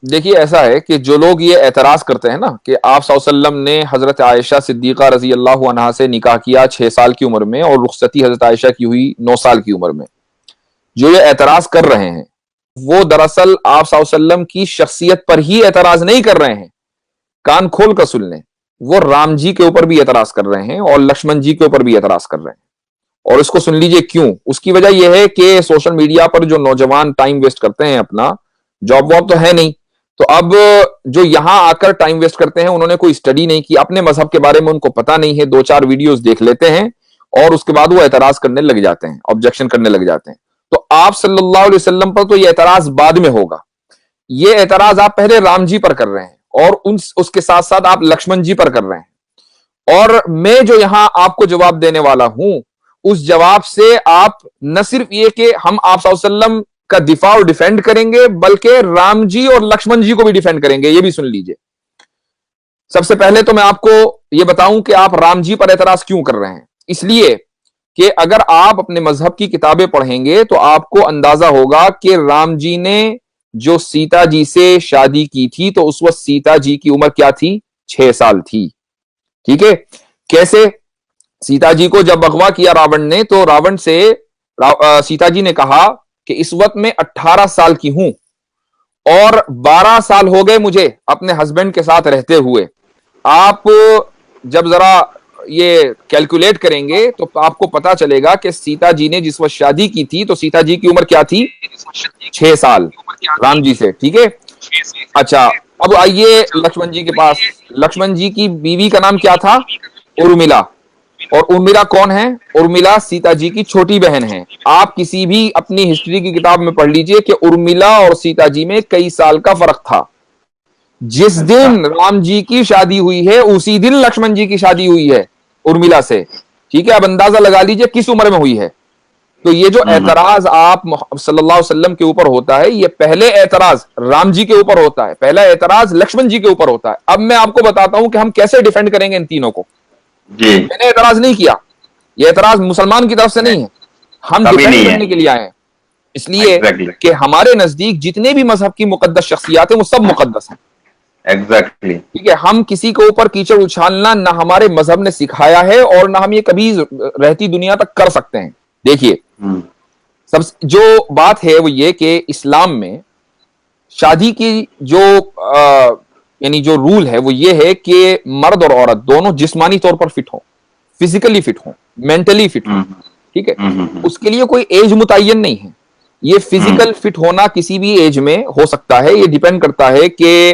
देखिए ऐसा है कि जो लोग ये एतराज करते हैं ना कि आप सल्लल्लाहु अलैहि वसल्लम ने हजरत आयशा सिद्दीका रजी अल्लाह अन्हा से निकाह किया 6 साल की उम्र में और रुखसती हजरत आयशा की हुई 9 साल की उम्र में, जो ये एतराज कर रहे हैं वो दरअसल आप सल्लल्लाहु अलैहि वसल्लम की शख्सियत पर ही एतराज नहीं कर रहे हैं। कान खोल कर सुन लें, वो राम जी के ऊपर भी एतराज कर रहे हैं और लक्ष्मण जी के ऊपर भी एतराज कर रहे हैं। और इसको सुन लीजिए क्यों। उसकी वजह यह है कि सोशल मीडिया पर जो नौजवान टाइम वेस्ट करते हैं अपना, जॉब वॉब तो है नहीं, तो अब जो यहां आकर टाइम वेस्ट करते हैं उन्होंने कोई स्टडी नहीं की, अपने मजहब के बारे में उनको पता नहीं है, 2-4 वीडियोस देख लेते हैं और उसके बाद वो एतराज करने लग जाते हैं, ऑब्जेक्शन करने लग जाते हैं। तो आप सल्लल्लाहु अलैहि वसल्लम पर तो ये एतराज बाद में होगा, ये एतराज आप पहले राम जी पर कर रहे हैं और उसके साथ साथ आप लक्ष्मण जी पर कर रहे हैं। और मैं जो यहां आपको जवाब देने वाला हूं, उस जवाब से आप न सिर्फ ये कि हम आप सल्लल्लाहु अलैहि वसल्लम का दिफा और डिफेंड करेंगे, बल्कि राम जी और लक्ष्मण जी को भी डिफेंड करेंगे। ये भी सुन लीजिए। सबसे पहले तो मैं आपको यह बताऊं कि आप राम जी पर एतराज क्यों कर रहे हैं। इसलिए कि अगर आप अपने मजहब की किताबें पढ़ेंगे तो आपको अंदाजा होगा कि राम जी ने जो सीता जी से शादी की थी तो उस वक्त सीता जी की उम्र क्या थी, 6 साल थी। ठीक है। कैसे? सीता जी को जब अगवा किया रावण ने, तो रावण से सीता जी ने कहा कि इस वक्त मैं 18 साल की हूं और 12 साल हो गए मुझे अपने हस्बैंड के साथ रहते हुए। आप जब जरा ये कैलकुलेट करेंगे तो आपको पता चलेगा कि सीता जी ने जिस वक्त शादी की थी तो सीता जी की उम्र क्या थी, 6 साल राम जी से। ठीक है। अच्छा, अब आइए लक्ष्मण जी के पास। लक्ष्मण जी की बीवी का नाम क्या था, उर्मिला। और उर्मिला कौन है? उर्मिला सीता जी की छोटी बहन है। आप किसी भी अपनी हिस्ट्री की किताब में पढ़ लीजिए कि उर्मिला और सीता जी में कई साल का फर्क था। जिस दिन राम जी की शादी हुई है उसी दिन लक्ष्मण जी की शादी हुई है उर्मिला से। ठीक है। अब अंदाजा लगा लीजिए किस उम्र में हुई है। तो ये जो एतराज आप सल्लल्लाहु अलैहि वसल्लम के ऊपर होता है, ये पहले एतराज राम जी के ऊपर होता है, पहला एतराज लक्ष्मण जी के ऊपर होता है। अब मैं आपको बताता हूं कि हम कैसे डिफेंड करेंगे इन तीनों को। जी। मैंने एतराज नहीं किया, ये एतराज मुसलमान की तरफ से नहीं है, हम डिफेंड करने के लिए आए हैं। इसलिए कि हमारे नजदीक जितने भी मजहब की मुकद्दस शख्सियात हैं वो सब मुकद्दस हैं। एग्जैक्टली। ठीक है। हम किसी के ऊपर कीचड़ उछालना ना हमारे मजहब ने सिखाया है और ना हम ये कभी रहती दुनिया तक कर सकते हैं। देखिए, सब जो बात है वो ये कि इस्लाम में शादी की जो यानी जो रूल है वो ये है कि मर्द और औरत दोनों जिस्मानी तौर पर फिट हो, फिजिकली फिट हो, मेंटली फिट हो। ठीक है। उसके लिए कोई एज मुतय्यन नहीं है। ये फिजिकल फिट होना किसी भी एज में हो सकता है। ये डिपेंड करता है कि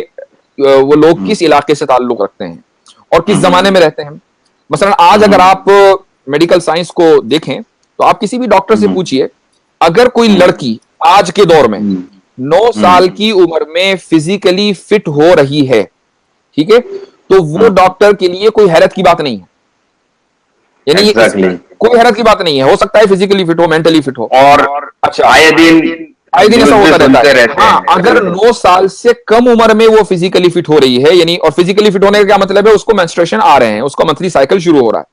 वो लोग किस इलाके से ताल्लुक रखते हैं और किस जमाने में रहते हैं। मसलन आज अगर आप मेडिकल साइंस को देखें तो आप किसी भी डॉक्टर से पूछिए, अगर कोई लड़की आज के दौर में 9 साल की उम्र में फिजिकली फिट हो रही है, ठीक है, तो वो डॉक्टर के लिए कोई हैरत की बात नहीं है। यानी कोई हैरत की बात नहीं है। हो सकता है फिजिकली फिट हो, मेंटली फिट हो। और अच्छा, आए दिन ऐसा होता रहता है। हाँ, अगर 9 साल से कम उम्र में वो फिजिकली फिट हो रही है, यानी और फिजिकली फिट होने का क्या मतलब है, उसको मेंस्ट्रुएशन आ रहे हैं, उसका मंथली साइकिल शुरू हो रहा है।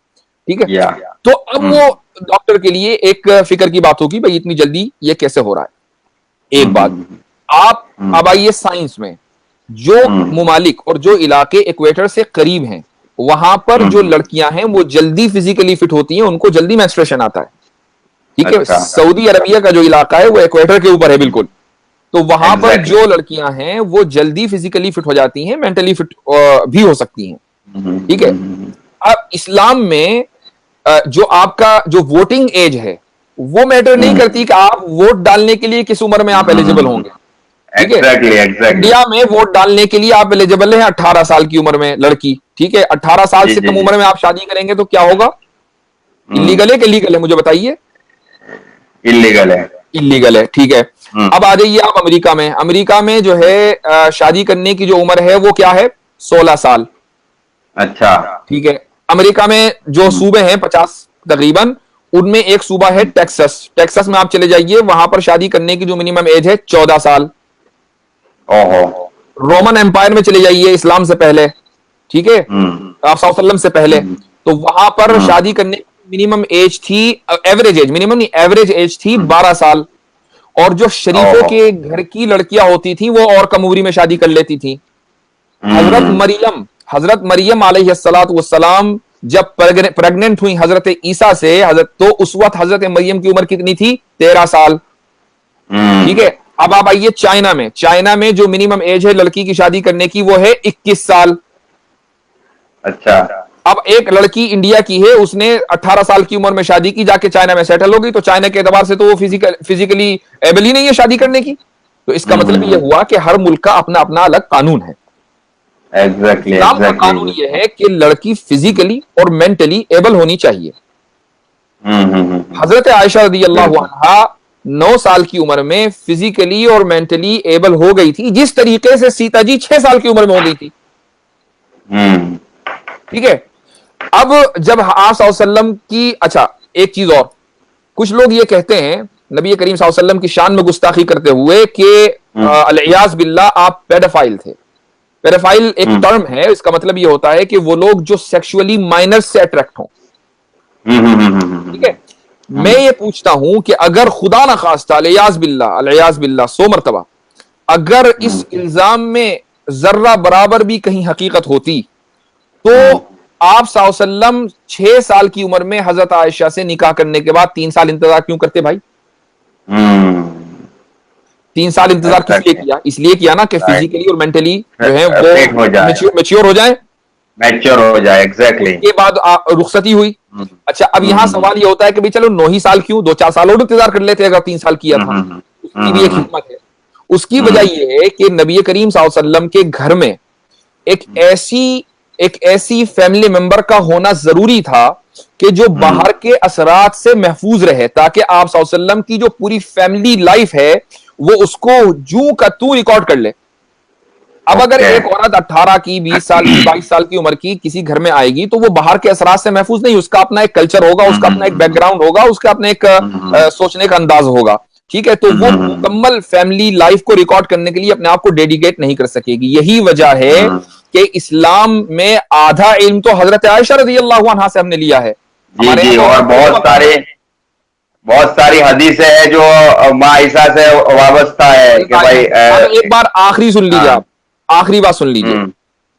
ठीक है। तो अब वो डॉक्टर के लिए एक फिक्र की बात होगी, भाई इतनी जल्दी ये कैसे हो रहा है। एक बात। आप अब आइए साइंस में, जो मुमालिक और जो इलाके इक्वेटर से करीब हैं वहां पर जो लड़कियां हैं वो जल्दी फिजिकली फिट होती हैं, उनको जल्दी मेंस्ट्रुएशन आता है। ठीक है। सऊदी अरबिया का जो इलाका है वो इक्वेटर के ऊपर है बिल्कुल। तो वहां पर जो लड़कियां हैं वो जल्दी फिजिकली फिट हो जाती हैं, मेंटली फिट भी हो सकती हैं। ठीक है। अब इस्लाम में जो आपका जो वोटिंग एज है वो मैटर नहीं करती कि आप वोट डालने के लिए किस उम्र में आप एलिजिबल होंगे। ठीक है। इंडिया में वोट डालने के लिए आप एलिजिबल हैं 18 साल की उम्र में लड़की। ठीक है। 18 साल से कम उम्र में आप शादी करेंगे तो क्या होगा? इलीगल है कि लीगल है, मुझे बताइए। इलीगल है। इलीगल है। ठीक है। अब आ जाइए आप अमेरिका में। अमेरिका में जो है शादी करने की जो उम्र है वो क्या है? 16 साल। अच्छा। ठीक है। अमेरिका में जो सूबे हैं 50 तकरीबन, उनमें एक सूबा है टेक्सास। टेक्सास में आप चले जाइए, वहां पर शादी करने की जो मिनिमम एज है 14 साल। ओहो। रोमन एम्पायर में चले जाइए, इस्लाम से पहले, ठीक है, आप सल्लल्लाहु अलैहि वसल्लम से पहले, तो वहां पर शादी करने की मिनिमम एज थी, एवरेज एज, मिनिमम नहीं एवरेज एज थी 12 साल। और जो शरीफों के घर की लड़कियां होती थी वो और कम उम्री में शादी कर लेती थी। हजरत मरियम अलैहिस्सलातु वस्सलाम जब प्रेग्नेंट हुई हजरत ईसा से, तो उस वक्त हजरत मरियम की उम्र कितनी थी? 13 साल। ठीक है, अब आप आइए चाइना में जो मिनिमम एज है लड़की की शादी करने की वो है 21 साल। अच्छा। अब एक लड़की इंडिया की है, उसने 18 साल की उम्र में शादी की, जाके चाइना में सेटल हो गई, तो चाइना के एतबार से तो वो फिजिकली एबल ही नहीं है शादी करने की। तो इसका मतलब यह हुआ कि हर मुल्क का अपना अपना अलग कानून है। इस्लाम का कानून यह है कि लड़की फिजिकली और मेंटली एबल होनी चाहिए। हजरत आयशा रज़ियल्लाहु अन्हा 9 साल की उम्र में फिजिकली और मेंटली एबल हो गई थी, जिस तरीके से सीता जी 6 साल की उम्र में हो गई थी। ठीक है, अब जब आप सल्लल्लाहु अलैहि वसल्लम की, अच्छा एक चीज और, कुछ लोग ये कहते हैं नबी करीम सल्लल्लाहु अलैहि वसल्लम की शान में गुस्ताखी करते हुए कि अलियाज़ बिल्लाह आप पेडोफाइल थे। पेडोफाइल एक टर्म है, इसका मतलब ये होता है कि वो लोग जो सेक्सुअली माइनर्स से अट्रैक्ट हों। ठीक है, मैं ये पूछता हूं कि अगर खुदा ना खास्ता अलियाज़ बिल्लाह 100 मरतबा अगर इस इल्जाम में जर्रा बराबर भी कहीं हकीकत होती, तो आप सल्लल्लाहु अलैहि वसल्लम 6 साल की उम्र में हजरत आयशा से निकाह करने के बाद 3 साल इंतजार क्यों करते भाई? 3 साल इंतजार किस लिए किया? इसलिए किया ना कि फिजिकली और मेंटली जो है वो मैच्योर हो जाए, एग्जैक्टली। के बाद रुखसती हुई। अच्छा, अब यहां सवाल ये होता है कि भाई चलो 9 ही साल क्यों, 2-4 साल और इंतजार कर लेते अगर 3 साल किया था। उसकी भी एक हिकमत है। उसकी वजह यह है कि नबी करीम सल्लल्लाहु अलैहि वसल्लम के घर में एक ऐसी फैमिली मेंबर का होना जरूरी था कि जो बाहर के असरात से महफूज रहे, ताकि आप सल्लल्लाहु अलैहि वसल्लम की जो पूरी फैमिली लाइफ है वो उसको जू का तू रिकॉर्ड कर ले। अब अगर एक औरत 18 की, 20 साल की, 22 साल की उम्र की किसी घर में आएगी तो वो बाहर के असरात से महफूज नहीं, उसका अपना एक कल्चर होगा, उसका अपना एक बैकग्राउंड होगा, उसका अपना एक सोचने का अंदाज होगा। ठीक है, तो वो मुकम्मल फैमिली लाइफ को रिकॉर्ड करने के लिए अपने आप को डेडिकेट नहीं कर सकेगी। यही वजह है कि इस्लाम में आधा इल्म तो हजरत आयशा रज़ियल्लाहु अन्हा से हमने लिया है। जी, और बहुत सारी हदीसें हैं जो माँ आयशा से वाबस्ता है कि भाई। एक बार आखिरी सुन लीजिए, आप आखिरी बात सुन लीजिए।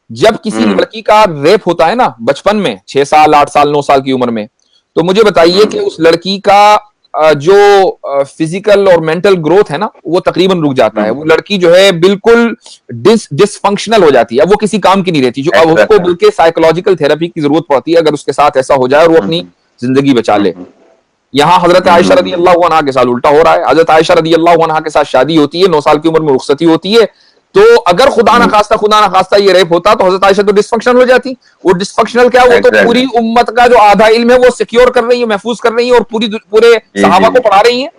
जब किसी लड़की का रेप होता है ना बचपन में, 6 साल, 8 साल, 9 साल की उम्र में, तो मुझे बताइए कि उस लड़की का जो फिजिकल और मेंटल ग्रोथ है ना वो तकरीबन रुक जाता है। वो लड़की जो है बिल्कुल डिसफंक्शनल हो जाती है, अब वो किसी काम की नहीं रहती, जो अब उसको बल्कि साइकोलॉजिकल थेरेपी की जरूरत पड़ती है अगर उसके साथ ऐसा हो जाए और वो अपनी जिंदगी बचा ले। यहां हजरत आयशा रज़ियल्लाहु अन्हा के साथ उल्टा हो रहा है। हजरत आयशा रज़ियल्लाहु अन्हा के साथ शादी होती है, 9 साल की उम्र में रुखसती होती है, तो अगर खुदा ना खास्ता ये रेप होता तो हजरत आयशा तो डिसफंक्शनल हो जाती। वो डिसफंक्शनल क्या, वो तो पूरी उम्मत का जो आधा इल्म है वो सिक्योर कर रही है, महफूज कर रही है और पूरे सहाबा को पढ़ा रही है।